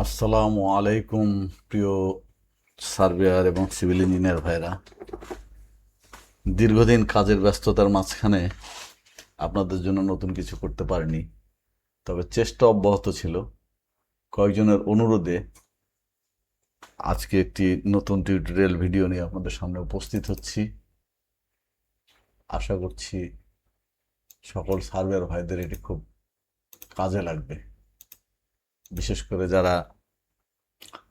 আসসালামু আলাইকুম প্রিয় সার্ভেয়ার এবং সিভিল ইঞ্জিনিয়ার ভাইরা। দীর্ঘদিন কাজের ব্যস্ততার মাঝখানে আপনাদের জন্য নতুন কিছু করতে পারিনি, তবে চেষ্টা অব্যাহত ছিল। কয়েকজনের অনুরোধে আজকে একটি নতুন টিউটোরিয়াল ভিডিও নিয়ে আপনাদের সামনে উপস্থিত হচ্ছি। আশা করছি সকল সার্ভেয়ার ভাইদের এটি খুব কাজে লাগবে, বিশেষ করে যারা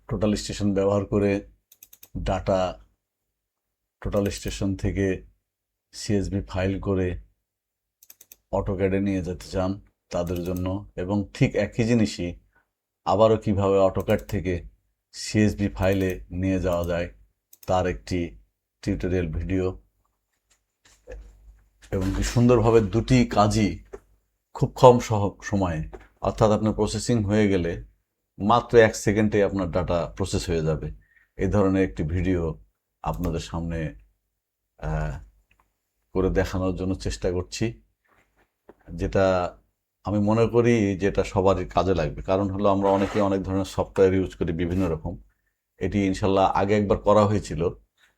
টোটাল স্টেশন ব্যবহার করে ডাটা টোটাল স্টেশন থেকে সিএসভি ফাইল করে অটোক্যাডে নিয়ে যেতে চান তাদের জন্য, এবং ঠিক একই জিনিসই আবারও কিভাবে অটোক্যাড থেকে সিএসভি ফাইলে নিয়ে যাওয়া যায় তার একটি টিউটোরিয়াল ভিডিও। এবং কি সুন্দরভাবে দুটি কাজই খুব কম সময়ে, অর্থাৎ আপনার প্রসেসিং হয়ে গেলে মাত্র 1 সেকেন্ডে আপনার ডাটা প্রসেস হয়ে যাবে। এই ধরনের একটি ভিডিও আপনাদের সামনে করে দেখানোর জন্য চেষ্টা করছি, যেটা আমি মনে করি যেটা সবারই কাজে লাগবে। কারণ হলো আমরা অনেকে অনেক ধরনের সফটওয়্যার ইউজ করি বিভিন্ন রকম। এটি ইনশাল্লাহ আগে একবার করা হয়েছিল,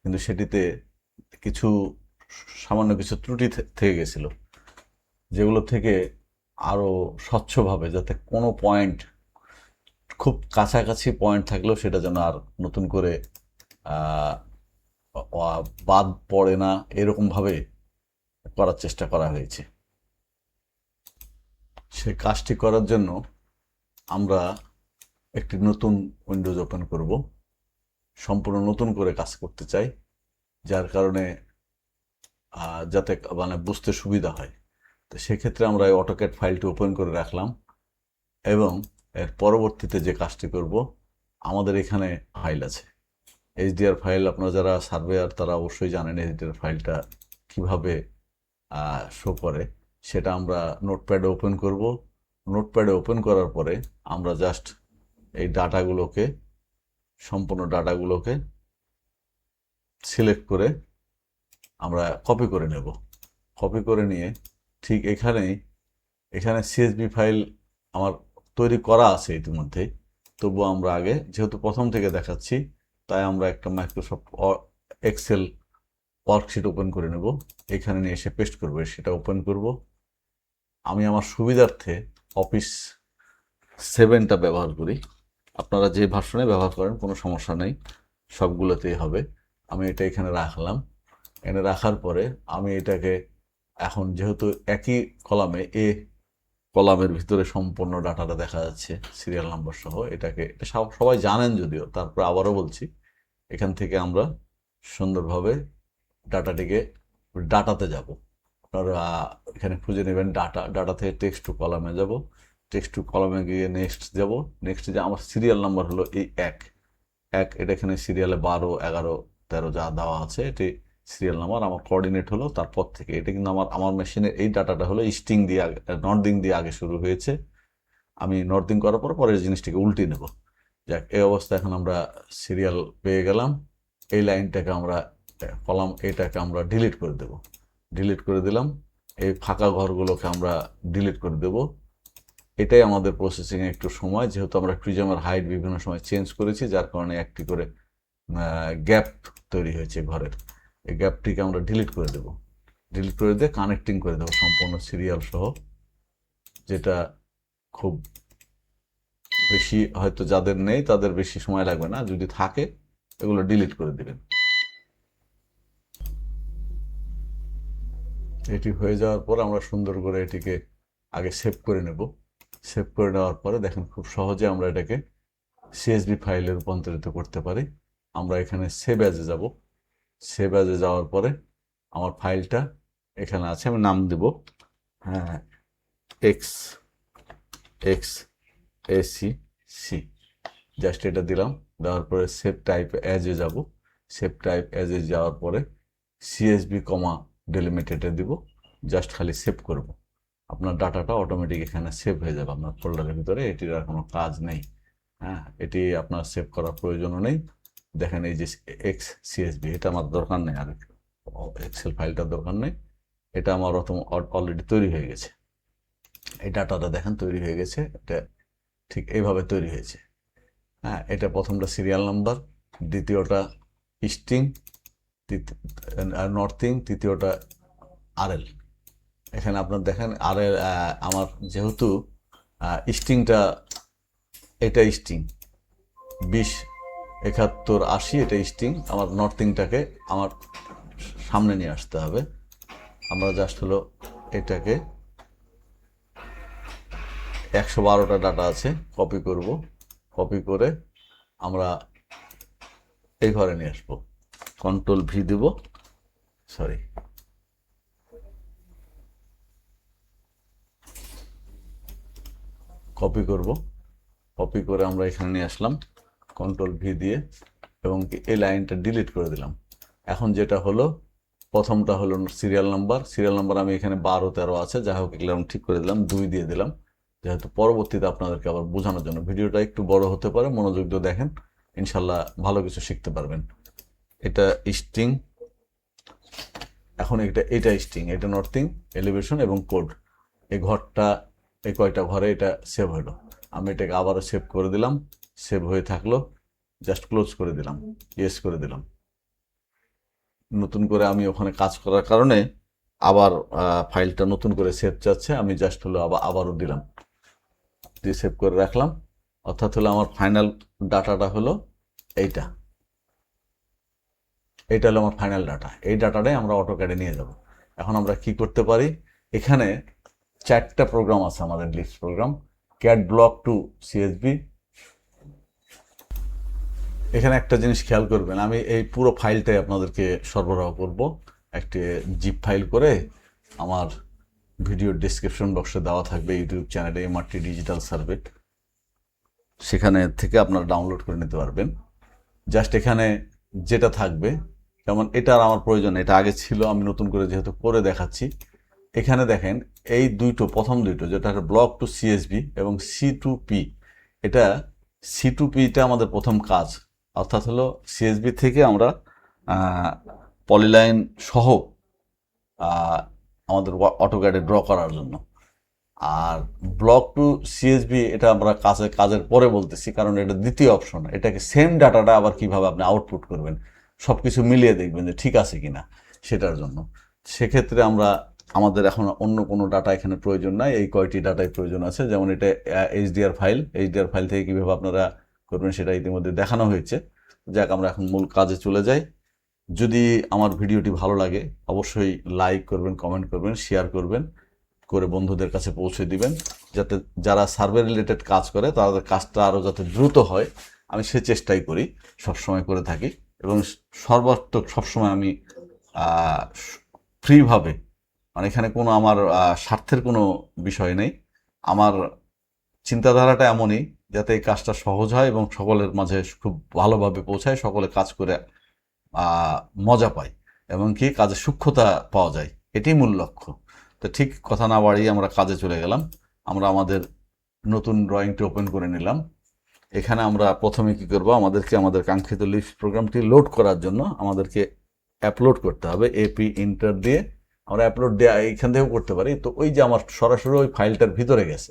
কিন্তু সেটিতে কিছু সামান্য কিছু ত্রুটি থেকে গেছিল, যেগুলো থেকে আরও স্বচ্ছভাবে, যাতে কোনো পয়েন্ট, খুব কাছাকাছি পয়েন্ট থাকলেও সেটা যেন আর নতুন করে বাদ পড়ে না, এরকমভাবে করার চেষ্টা করা হয়েছে। সে কাজটি করার জন্য আমরা একটি নতুন উইন্ডোজ ওপেন করব। সম্পূর্ণ নতুন করে কাজ করতে চাই, যার কারণে যাতে মানে বুঝতে সুবিধা হয়। তো সেক্ষেত্রে আমরা এই অটোক্যাড ফাইলটি ওপেন করে রাখলাম, এবং এর পরবর্তীতে যে কাজটি করব, আমাদের এখানে ফাইল আছে এইচডিআর ফাইল। আপনারা যারা সার্ভেয়ার তারা অবশ্যই জানেন এইচডিআর ফাইলটা কিভাবে শো করে। সেটা আমরা নোটপ্যাডে ওপেন করব। নোটপ্যাডে ওপেন করার পরে আমরা জাস্ট এই ডাটাগুলোকে, সম্পূর্ণ ডাটাগুলোকে সিলেক্ট করে আমরা কপি করে নেব। কপি করে নিয়ে ঠিক এখানে সিএসভি ফাইল আমার তৈরি করা আছে ইতিমধ্যেই। তবুও আমরা আগে, যেহেতু প্রথম থেকে দেখাচ্ছি, তাই আমরা একটা মাইক্রোসফট এক্সেল ওয়ার্কশিট ওপেন করে নেব। এখানে নিয়ে এসে পেস্ট করবো, সেটা ওপেন করব। আমি আমার সুবিধার্থে অফিস 7টা ব্যবহার করি। আপনারা যে ভার্সনে ব্যবহার করেন কোনো সমস্যা নেই, সবগুলোতেই হবে। আমি এটা এখানে রাখলাম। এনে রাখার পরে আমি এটাকে এখন, যেহেতু একই কলামে, কলামের ভিতরে সম্পূর্ণ ডাটাটা দেখা যাচ্ছে সিরিয়াল নাম্বার সহ, এটা সবাই জানেন যদিও, তারপর আবারও বলছি, এখান থেকে আমরা সুন্দরভাবে ডাটাতে যাব। আপনারা এখানে খুঁজে নেবেন ডাটা থেকে টেক্সট টু কলামে যাব। টেক্সট টু কলামে গিয়ে নেক্সট যাব। নেক্সট যে আমার সিরিয়াল নাম্বার হলো এই এক, এটা এখানে সিরিয়ালে 12, 11, 13 যা দেওয়া আছে, এটি সিরিয়াল নাম্বার। আমার কোঅর্ডিনেট হলো তারপর থেকে। এটা কিন্তু আমার মেশিনের এই ডাটাটা হলো স্ট্রিং দিয়ে নর্দিং দিয়ে আগে শুরু হয়েছে। আমি নর্দিং করার পর পরের জিনিসটাকে উল্টে নেব। যাক, এই অবস্থা এখন আমরা সিরিয়াল পেয়ে গেলাম। এই লাইনটাকে আমরা, এটাকে আমরা ডিলিট করে দেব। ডিলিট করে দিলাম। এই ফাঁকা ঘরগুলোকে আমরা ডিলিট করে দেব। এটাই আমাদের প্রসেসিংয়ে একটু সময়, যেহেতু আমরা প্রিজমের হাইট বিভিন্ন সময় চেঞ্জ করেছি, যার কারণে একটি করে গ্যাপ তৈরি হয়েছে ঘরের। এই গ্যাপটিকে আমরা ডিলিট করে দেব। ডিলিট করে দিয়ে কানেক্টিং করে দেবো সম্পূর্ণ সিরিয়াল সহ, যেটা খুব বেশি, হয়তো যাদের নেই তাদের বেশি সময় লাগবে না, যদি থাকে এগুলো ডিলিট করে দেবেন। এটি হয়ে যাওয়ার পর আমরা সুন্দর করে এটিকে আগে সেভ করে নেব। সেভ করে নেওয়ার পরে দেখেন খুব সহজে আমরা এটাকে সিএসভি ফাইলে রূপান্তরিত করতে পারি। আমরা এখানে সেভ অ্যাজে যাব। সেভ অ্যাজে যাওয়ার পরে আমার ফাইলটা এখানে আছে, আমি নাম দেব X X AC C, just এটা দিলাম। দেওয়ার পরে সেভ টাইপ অ্যাজে যাব। সেভ টাইপ অ্যাজে যাওয়ার পরে সিএসভি কমা ডেলিমিটেডে দিব। জাস্ট খালি সেভ করব, আপনার ডাটাটা অটোমেটিক এখানে সেভ হয়ে যাবে আপনার ফোল্ডারের ভিতরে। এটির আর কোনো কাজ নেই। এটি আপনার সেভ করার প্রয়োজনও নেই। দেখেন এই যে এক্স সিএসভি, এটা আমার দরকার নেই, আর এক্সেল ফাইলটার দরকার নেই। এটা আমার অলরেডি তৈরি হয়ে গেছে। এই ডাটাটা দেখেন তৈরি হয়ে গেছে। এটা ঠিক এইভাবে তৈরি হয়েছে। হ্যাঁ, এটা প্রথমটা সিরিয়াল নাম্বার, দ্বিতীয়টা স্ট্রিং, নর্থিং, তৃতীয়টা আরএল। এখানে আপনার দেখেন আরএল, আমার যেহেতু স্ট্রিংটা, এটা স্ট্রিং 207180, এটা স্ট্রিং। আমার নর্থিংটাকে আমার সামনে নিয়ে আসতে হবে। আমরা জাস্ট হলো এটাকে 112টা ডাটা আছে, কপি করব। কপি করে আমরা এই ঘরে নিয়ে আসবো, কন্ট্রোল ভি দেব, সরি, কপি করব। কপি করে আমরা এখানে নিয়ে আসলাম, কন্ট্রোল ভি দিয়ে, এবং এই লাইনটা ডিলিট করে দিলাম। এখন যেটা হলো, প্রথমটা হলো সিরিয়াল নাম্বার। সিরিয়াল নাম্বার আমি এখানে 12 13 আছে, যাই হোক এগুলো আমি ঠিক করে দিলাম, 2 দিয়ে দিলাম, যেহেতু পরবর্তীতে আপনাদেরকে আবার বোঝানোর জন্য। ভিডিওটা একটু বড় হতে পারে, মনোযোগ দিয়ে দেখেন, ইনশাল্লাহ ভালো কিছু শিখতে পারবেন। এটা স্ট্রিং, এখন এটা স্ট্রিং, এটা নর্থিং, এলিভেশন এবং কোড। এই ঘরটা, এই কয়টা ঘরে এটা সেভ হলো। আমি এটাকে আবারও সেভ করে দিলাম, সেভ হয়ে থাকলো, জাস্ট ক্লোজ করে দিলাম, ইয়েস করে দিলাম। নতুন করে আমি ওখানে কাজ করার কারণে আবার ফাইলটা নতুন করে সেভ চাচ্ছে, আমি জাস্ট হলো আবারও দিলাম, দিয়ে সেভ করে রাখলাম। অর্থাৎ হলো আমার ফাইনাল ডাটাটা হলো এইটা, এটা হলো আমার ফাইনাল ডাটা। এই ডাটাটাই আমরা অটোক্যাডে নিয়ে যাব। এখন আমরা কি করতে পারি, এখানে 4টা প্রোগ্রাম আছে আমাদের, list program, cat block to CSB. এখানে একটা জিনিস খেয়াল করবেন, আমি এই পুরো ফাইলটাই আপনাদেরকে সরবরাহ করব একটি জিপ ফাইল করে। আমার ভিডিও ডিসক্রিপশন বক্সে দেওয়া থাকবে, ইউটিউব চ্যানেলে এমআরটি ডিজিটাল সার্ভে, সেখানে থেকে আপনারা ডাউনলোড করে নিতে পারবেন। জাস্ট এখানে যেটা থাকবে, যেমন এটার আমার প্রয়োজন, এটা আগে ছিল, আমি নতুন করে যেহেতু করে দেখাচ্ছি। এখানে দেখেন এই প্রথম দুটো, যেটা ব্লক টু সিএসবি এবং সি2পি, এটা সি2পিটা আমাদের প্রথম কাজ। অর্থাৎ হলো সিএসবি থেকে আমরা পলিলাইন সহ আমাদের অটোক্যাডে ড্র করার জন্য। আর ব্লক টু সিএসবি এটা আমরা কাজের পরে বলতেছি, কারণ এটা দ্বিতীয় অপশন। এটাকে সেম ডাটাটা আবার কিভাবে আপনি আউটপুট করবেন, সব কিছু মিলিয়ে দেখবেন যে ঠিক আছে কিনা, সেটার জন্য। সেক্ষেত্রে আমাদের এখন অন্য কোনো ডাটা এখানে প্রয়োজন নাই, এই কয়টি ডাটাই প্রয়োজন আছে। যেমন এটা এইচডিআর ফাইল থেকে কিভাবে আপনারা করবেন সেটা ইতিমধ্যে দেখানো হয়েছে। যাক, আমরা এখন মূল কাজে চলে যাই। যদি আমার ভিডিওটি ভালো লাগে অবশ্যই লাইক করবেন, কমেন্ট করবেন, শেয়ার করবেন, করে বন্ধুদের কাছে পৌঁছে দিবেন, যাতে যারা সার্ভে রিলেটেড কাজ করে তাদের কাজটা আরও যাতে দ্রুত হয়। আমি সে চেষ্টাই করি, সবসময় করে থাকি, এবং সর্বাত্মক সবসময় আমি ফ্রিভাবে, মানে এখানে কোনো আমার স্বার্থের কোনো বিষয় নেই। আমার চিন্তাধারাটা এমনই যাতে এই কাজটা সহজ হয় এবং সকলের মাঝে খুব ভালোভাবে পৌঁছায়, সকলে কাজ করে মজা পায়, এবং কি কাজে সূক্ষ্মতা পাওয়া যায়, এটাই মূল লক্ষ্য। তো ঠিক কথা না বাড়িয়ে আমরা কাজে চলে গেলাম। আমরা আমাদের নতুন ড্রয়িংটি ওপেন করে নিলাম। এখানে আমরা প্রথমে কি করব, আমাদের কাঙ্ক্ষিত লিস্ট প্রোগ্রামটি লোড করার জন্য আমাদেরকে আপলোড করতে হবে। এপি ইন্টার দিয়ে আমরা আপলোড দেওয়া এইখান থেকেও করতে পারি। তো ওই যে আমার সরাসরি ওই ফাইলটার ভিতরে গেছে।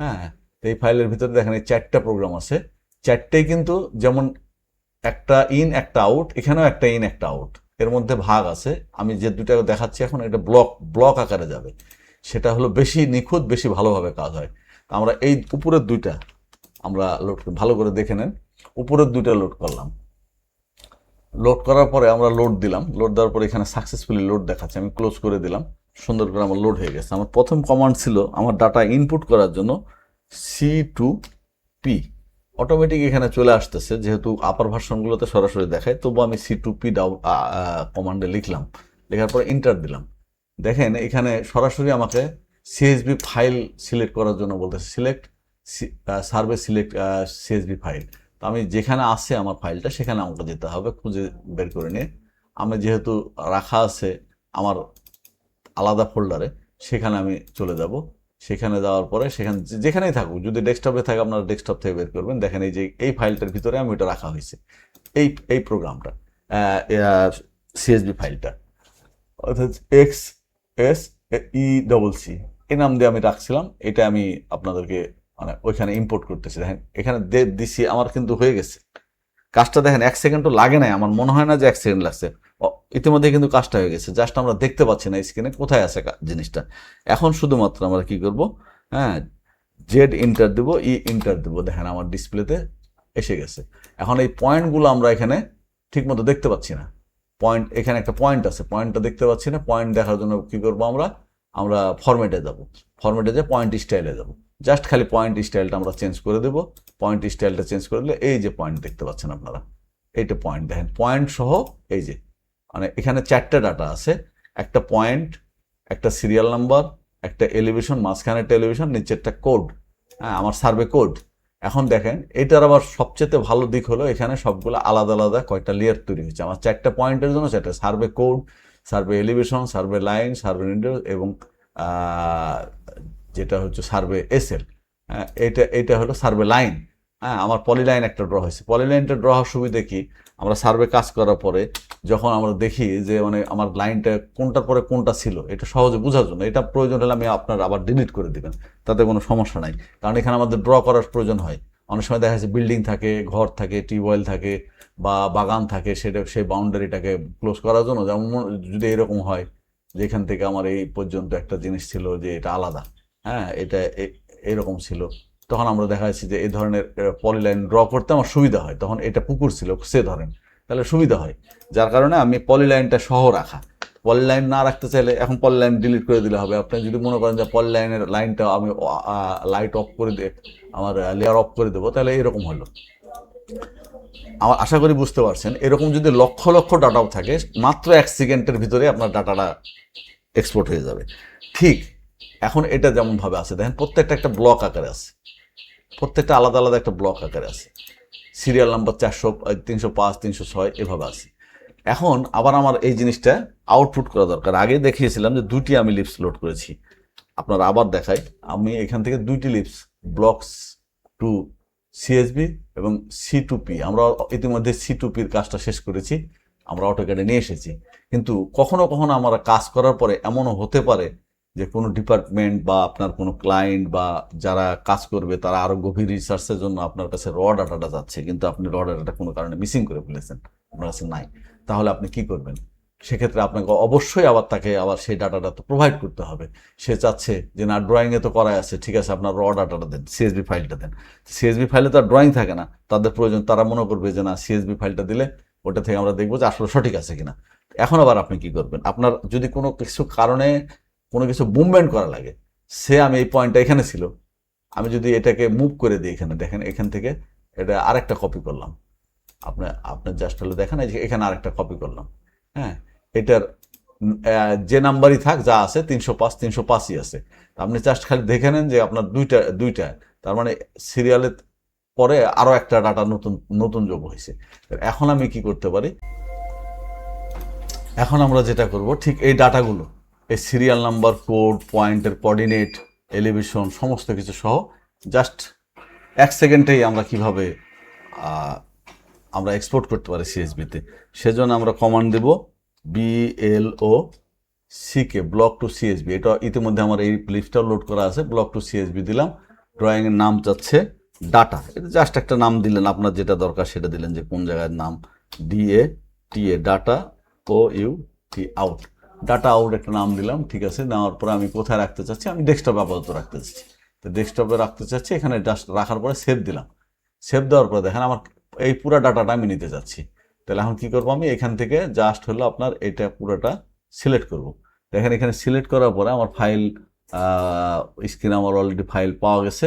হ্যাঁ, এই ফাইলের ভিতরে দেখেন এই 4টা প্রোগ্রাম আছে, 4টেই কিন্তু যেমন একটা ইন একটা আউট, এখানেও একটা ইন একটা আউট, এর মধ্যে ভাগ আছে। আমি যে দুটা দেখাচ্ছি এখন, এটা ব্লক আকারে যাবে, সেটা হলো বেশি নিখুঁত, বেশি ভালোভাবে কাজ হয়। আমরা এই উপরের দুইটা আমরা লোড, ভালো করে দেখে নেন, উপরের দুইটা লোড করলাম। লোড করার পরে আমরা লোড দিলাম, লোড দেওয়ার পরে এখানে সাকসেসফুলি লোড দেখাচ্ছে, আমি ক্লোজ করে দিলাম, সুন্দর করে আমার লোড হয়ে গেছে। আমার প্রথম কমান্ড ছিল আমার ডাটা ইনপুট করার জন্য সি2পি, অটোমেটিক এখানে চলে আসতেছে, যেহেতু আপার ভার্সনগুলোতে সরাসরি দেখায়, তবু আমি সি2পি কমান্ডে লিখলাম, লেখার পরে ইন্টার দিলাম। দেখেন এখানে সরাসরি আমাকে সিএসবি ফাইল সিলেক্ট করার জন্য বলতেছে, select survey select CSB file. তো আমি যেখানে আছে আমার ফাইলটা সেখানে আমাকে যেতে হবে, খুঁজে বের করে নিয়ে। আমি যেহেতু রাখা আছে আমার আলাদা ফোল্ডারে, সেখানে আমি চলে যাব। সেখানে যাওয়ার পরে সেখানে যেখানেই থাকুক, যদি ডেস্কটপে থাকে আপনারা ডেস্কটপ থেকে বের করবেন। দেখেন এই যে এই ফাইলটার ভিতরে আমি ওটা রাখা হয়েছে, এই প্রোগ্রামটা, সিএসবি ফাইলটা, অর্থাৎ XSECC এই নাম দিয়ে আমি রাখছিলাম। এটা আমি আপনাদেরকে মানে ওইখানে ইম্পোর্ট করতেছি। দেখেন এখানে দিছি, আমার কিন্তু হয়ে গেছে কাজটা। দেখেন 1 সেকেন্ডও লাগে নাই, আমার মনে হয় না যে 1 সেকেন্ড লাগছে। ইতিমধ্যে কিন্তু কাজটা হয়ে গেছে, জাস্ট আমরা দেখতে পাচ্ছি না স্ক্রিনে কোথায় আছে জিনিসটা। এখন শুধুমাত্র আমরা কি করব, হ্যাঁ, জেড ইন্টার দেবো, ই ইন্টার দেবো, দেখেন আমার ডিসপ্লেতে এসে গেছে। এখন এই পয়েন্টগুলো আমরা এখানে ঠিকমতো দেখতে পাচ্ছি না। পয়েন্ট, এখানে একটা পয়েন্ট আছে, পয়েন্টটা দেখতে পাচ্ছি না। পয়েন্ট দেখার জন্য কি করবো, আমরা আমরা ফরম্যাটে যাব, ফরম্যাটে যে পয়েন্ট স্টাইলে যাব, জাস্ট খালি পয়েন্ট স্টাইলটা আমরা চেঞ্জ করে দেবো। পয়েন্ট স্টাইলটা চেঞ্জ করে দিলে এই যে পয়েন্ট দেখতে পাচ্ছেন আপনারা, এইটা পয়েন্ট, দেখেন পয়েন্ট সহ এই যে, মানে এখানে 4টে ডাটা আছে, একটা পয়েন্ট, একটা সিরিয়াল নাম্বার, একটা এলিভেশন, মাঝখানে একটা এলিভেশন, নিচে একটা কোড, হ্যাঁ আমার সার্ভে কোড। এখন দেখেন এটার আবার সবচেয়ে ভালো দিক হলো এখানে সবগুলো আলাদা আলাদা কয়টা লেয়ার তৈরি হচ্ছে। আমার 4টে পয়েন্টের জন্য 4টে survey code, survey elevation, survey line, survey window এবং যেটা হচ্ছে সার্ভে এসএল। এটা এটা হলো সার্ভে লাইন। হ্যাঁ, আমার পলিলাইন একটা ড্র হয়েছে। পলিলাইনটা ড্র হওয়ার সুবিধা কি, আমরা সার্ভে কাজ করার পরে যখন আমরা দেখি যে মানে আমার লাইনটা কোনটার পরে কোনটা ছিল, এটা সহজে বোঝার জন্য, এটা প্রয়োজন হলে আমি আপনার আবার ডিলিট করে দিবেন, তাতে কোনো সমস্যা নাই। কারণ এখানে আমাদের ড্র করার প্রয়োজন হয়। অনেক সময় দেখা যাচ্ছে বিল্ডিং থাকে, ঘর থাকে, টিউবওয়েল থাকে বা বাগান থাকে, সেটা সেই বাউন্ডারিটাকে ক্লোজ করার জন্য, যেমন যদি এরকম হয় যে এখান থেকে আমার এই পর্যন্ত একটা জিনিস ছিল যে এটা আলাদা, হ্যাঁ এটা এরকম ছিল, তখন আমরা দেখা যাচ্ছে যে এই ধরনের পলিলাইন ড্র করতে আমার সুবিধা হয়। তখন এটা পুকুর ছিল সে ধরেন, তাহলে সুবিধা হয়, যার কারণে আমি পলিলাইনটা সহ রাখা। পলিলাইন না রাখতে চাইলে এখন পলিলাইন ডিলিট করে দিলে হবে। আপনি যদি মনে করেন যে পলিলাইনের লাইনটা আমি লাইট অফ করে দিয়ে আমার লেয়ার অফ করে দেবো, তাহলে এরকম হলো। আমার আশা করি বুঝতে পারছেন। এরকম যদি লক্ষ লক্ষ ডাটাও থাকে, মাত্র 1 সেকেন্ডের ভিতরে আপনার ডাটাটা এক্সপোর্ট হয়ে যাবে। ঠিক এখন এটা যেমনভাবে আছে, দেখেন প্রত্যেকটা একটা ব্লক আকারে আছে, প্রত্যেকটা আলাদা আলাদা একটা ব্লক আকারে আছে, সিরিয়াল নাম্বার 400, 305, 306 এভাবে আছে। এখন আবার আমার এই জিনিসটা আউটপুট করা দরকার। আগে দেখিয়েছিলাম যে 2টি আমি লিপস লোড করেছি, আপনারা আবার দেখাই। আমি এখান থেকে 2টি লিপস, ব্লকস টু সিএসবি এবং সি2পি, আমরা ইতিমধ্যে সি2পির কাজটা শেষ করেছি, আমরা অটোক্যাডে নিয়ে এসেছি। কিন্তু কখনো কখনো আমরা কাজ করার পরে এমনও হতে পারে যে কোনো ডিপার্টমেন্ট বা আপনার কোনো ক্লায়েন্ট বা যারা কাজ করবে তারা আরো গভীর রিসার্চের জন্য আপনার কাছে র ডাটাটা যাচ্ছে, কিন্তু আপনি র ডাটাটা কোনো কারণে মিসিং করে ফেলেছেন, আপনার কাছে নাই। তাহলে আপনি কি করবেন? সেক্ষেত্রে আপনাকে অবশ্যই আবার তাকে আবার সেই ডাটাটা তো প্রোভাইড করতে হবে। সে চাচ্ছে যে না, ড্রয়িংয়ে তো করাই আছে, ঠিক আছে আপনার র ডাটাটা দেন, সিএসবি ফাইলটা দেন। সিএসবি ফাইলে তো আর ড্রয়িং থাকে না, তাদের প্রয়োজন, তারা মনে করবে যে না সিএসবি ফাইলটা দিলে ওটা থেকে আমরা দেখবো যে আসলে সঠিক আছে কিনা। এখন আবার আপনি কি করবেন? আপনার যদি কোনো কিছু কারণে কোনো কিছু মুভমেন্ট করা লাগে, সে আমি এই পয়েন্টটা এখানে ছিল, আমি যদি এটাকে মুভ করে দিই, এখানে দেখেন এখান থেকে এটা আরেকটা কপি করলাম, আপনার আপনার জাস্ট হলো দেখেন এই যে এখানে আরেকটা কপি করলাম, হ্যাঁ এটার যে নাম্বারই থাক যা আছে 305, 305ই আছে। আপনি জাস্ট খালি দেখে নেন যে আপনার দুইটা, তার মানে সিরিয়ালের পরে আরো একটা ডাটা নতুন নতুন যোগ হয়েছে। এখন আমি কি করতে পারি, এখন আমরা যেটা করব, ঠিক এই ডাটাগুলো, এই সিরিয়াল নাম্বার, কোড, পয়েন্টের কোঅর্ডিনেট, এলিভেশন সমস্ত কিছু সহ জাস্ট 1 সেকেন্ডেই আমরা কিভাবে আমরা এক্সপোর্ট করতে পারি সিএসবিতে, সেজন্য আমরা কমান্ড দেব BLO CK, block to CSB. এটা ইতিমধ্যে আমার এই লিস্টটাও লোড করা আছে, ব্লক টু সিএসবি দিলাম। ড্রয়িংয়ের নাম চাচ্ছে ডাটা, এটা জাস্ট একটা নাম দিলেন, আপনার যেটা দরকার সেটা দিলেন, যে কোন জায়গায় নাম, DATA, data, OUT, out, data out একটা নাম দিলাম, ঠিক আছে। নেওয়ার পরে আমি কোথায় রাখতে চাচ্ছি, আমি ডেস্কটপে আপাতত রাখতে চাচ্ছি, তো ডেস্কটপে রাখতে চাচ্ছি, এখানে জাস্ট রাখার পরে সেভ দিলাম। সেভ দেওয়ার পরে দেখেন আমার এই পুরো ডাটাটা আমি নিতে যাচ্ছি। তাহলে এখন কি করবো, আমি এখান থেকে জাস্ট হলো আপনার এটা পুরোটা সিলেক্ট করব। দেখেন এখানে সিলেক্ট করার পরে আমার ফাইল স্ক্রিনে আমার অলরেডি ফাইল পাওয়া গেছে,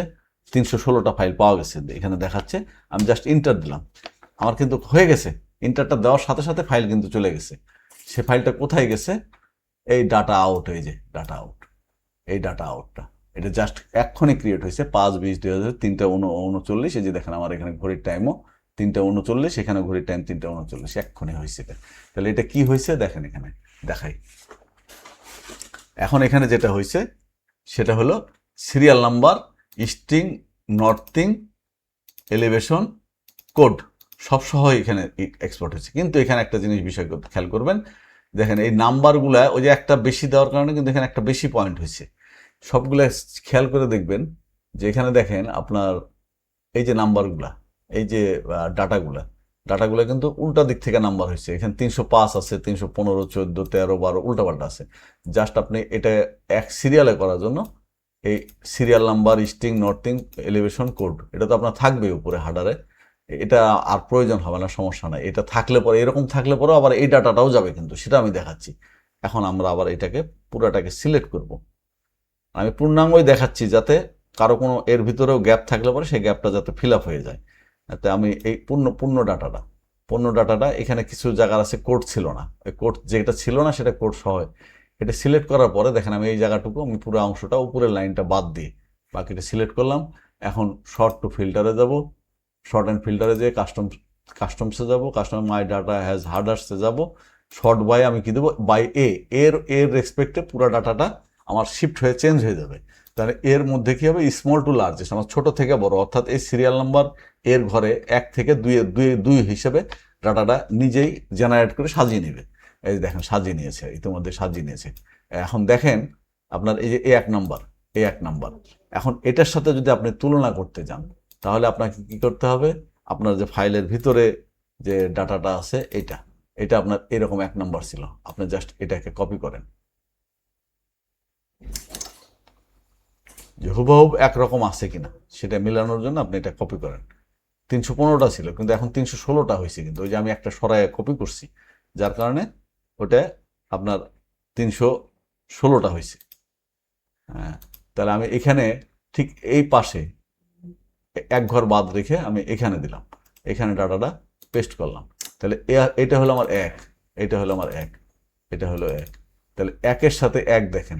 316টা ফাইল পাওয়া গেছে এখানে দেখাচ্ছে। আমি জাস্ট ইন্টার দিলাম, আমার কিন্তু হয়ে গেছে। ইন্টারটা দেওয়ার সাথে সাথে ফাইল কিন্তু চলে গেছে। সে ফাইলটা কোথায় গেছে, এই ডাটা আউট, এই যে ডাটা আউট, এই ডাটা আউটটা এটা জাস্ট এক্ষুনি ক্রিয়েট হয়েছে 5/20/2000, 3:39। এই যে দেখেন আমার এখানে ঘড়ির টাইমও 3:39, এখানে ঘড়ির টাইম 3:39, এক্ষুনি হয়েছে। তাহলে এটা কি হয়েছে দেখেন, এখানে দেখাই। এখন এখানে যেটা হয়েছে সেটা হলো serial number, string, northing, elevation, code সব সহ এখানে এক্সপোর্ট হয়েছে। কিন্তু এখানে একটা জিনিস বিষয় খেয়াল করবেন, দেখেন এই নাম্বারগুলা ওই যে একটা বেশি দেওয়ার কারণে কিন্তু এখানে একটা বেশি পয়েন্ট হয়েছে। সবগুলো খেয়াল করে দেখবেন যে এখানে দেখেন আপনার এই যে নাম্বারগুলা, এই যে ডাটাগুলা কিন্তু উল্টা দিক থেকে নাম্বার হয়েছে। এখানে 305 আছে, 315, 14, 13, 12 উল্টাপাল্টা আছে। জাস্ট আপনি এটা এক সিরিয়ালে করার জন্য এই serial number, string, northing, elevation, code এটা তো আপনার থাকবে উপরে হার্ডারে। এটা আর প্রয়োজন হবে না, সমস্যা নাই। এটা থাকলে পরে, এরকম থাকলে পরেও আবার এই ডাটাটাও যাবে, কিন্তু সেটা আমি দেখাচ্ছি। এখন আমরা আবার এটাকে পুরাটাকে সিলেক্ট করব। আমি পূর্ণাঙ্গই দেখাচ্ছি যাতে কারো কোনো এর ভিতরেও গ্যাপ থাকলে পরে সেই গ্যাপটা যাতে ফিল আপ হয়ে যায়। যাতে আমি এই পূর্ণ ডাটাটা এখানে কিছু জায়গার আছে কোড ছিল না, ওই কোড যেটা ছিল না সেটা কোড সহ এটা সিলেক্ট করার পরে দেখেন আমি এই জায়গাটুকু আমি পুরো অংশটা উপরের লাইনটা বাদ দিয়ে বাকিটা সিলেক্ট করলাম। এখন শর্ট টু ফিল্টারে যাব, শর্ট অ্যান্ড ফিল্টারে যেয়ে কাস্টমসে যাব, কাস্টম মাই ডাটা হ্যাজ হার্ডার্সে যাব, শর্ট বাই আমি কি দেবো, বাই এর রেসপেক্টে পুরো ডাটাটা আমার শিফট হয়ে চেঞ্জ হয়ে যাবে। তাহলে এর মধ্যে কি হবে, স্মল টু লার্জেস্ট, আমার ছোট থেকে বড়, অর্থাৎ এই সিরিয়াল নাম্বার এর ঘরে 1 থেকে 2 হিসেবে ডাটাটা নিজেই জেনারেট করে সাজিয়ে নেবে। এই দেখেন সাজিয়ে নিয়েছে, ইতিমধ্যে সাজিয়ে নিয়েছে। এখন দেখেন আপনার এই যে এ1 নাম্বার, এখন এটার সাথে যদি আপনি তুলনা করতে যান তাহলে আপনাকে কি করতে হবে, আপনার যে ফাইলের ভিতরে যে ডাটাটা আছে এটা আপনার এরকম 1 নাম্বার ছিল, আপনি জাস্ট এটাকে কপি করেন, যে হুবহু একরকম আছে কিনা সেটা মেলানোর জন্য আপনি এটা কপি করেন। 315টা ছিল কিন্তু এখন 316টা হয়েছে, কিন্তু ওই যে আমি একটা সরায় কপি করছি যার কারণে ওটা আপনার 316টা হয়েছে। হ্যাঁ, তাহলে আমি এখানে ঠিক এই পাশে এক ঘর বাদ রেখে আমি এখানে দিলাম, এখানে ডাটাটা পেস্ট করলাম। তাহলে এটা হলো আমার এক, এটা হলো আমার এক, এটা হলো এক। তাহলে একের সাথে এক দেখেন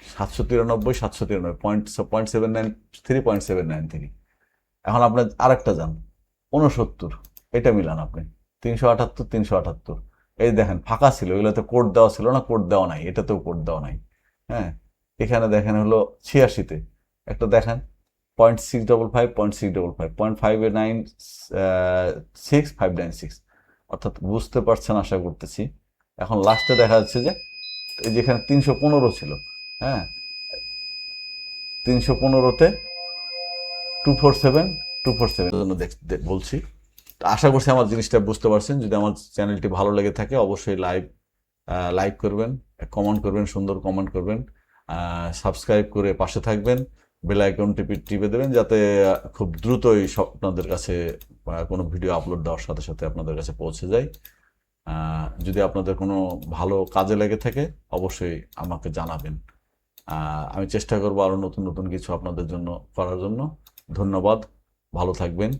793, 793, 0.793, এখন আপনার আরেকটা যান 69, এটা মিলান আপনি 378, 378, এই দেখেন ফাঁকা ছিল, এগুলোতে কোড দেওয়া ছিল না, কোড দেওয়া নাই, এটাতেও কোড দেওয়া নাই। হ্যাঁ, এখানে দেখেন হলো 86-তে একটা দেখেন 0.655, 0.655, 0.596, অর্থাৎ বুঝতে পারছেন আশা করতেছি। এখন লাস্টে দেখা যাচ্ছে যে এই যেখানে 315 ছিল, হ্যাঁ 315তে 247, 247 জন্য বলছি। আশা করছি আমার জিনিসটা বুঝতে পারছেন। যদি আমার চ্যানেলটি ভালো লেগে থাকে অবশ্যই লাইক করবেন, কমেন্ট করবেন, সুন্দর কমেন্ট করবেন, সাবস্ক্রাইব করে পাশে থাকবেন, বেল আইকন টিপে দেবেন যাতে খুব দ্রুতই আপনাদের কাছে কোনো ভিডিও আপলোড দেওয়ার সাথে সাথে আপনাদের কাছে পৌঁছে যায়। যদি আপনাদের কোনো ভালো কাজে লেগে থাকে অবশ্যই আমাকে জানাবেন। আমি চেষ্টা করবো আরও নতুন নতুন কিছু আপনাদের জন্য করার জন্য। ধন্যবাদ, ভালো থাকবেন।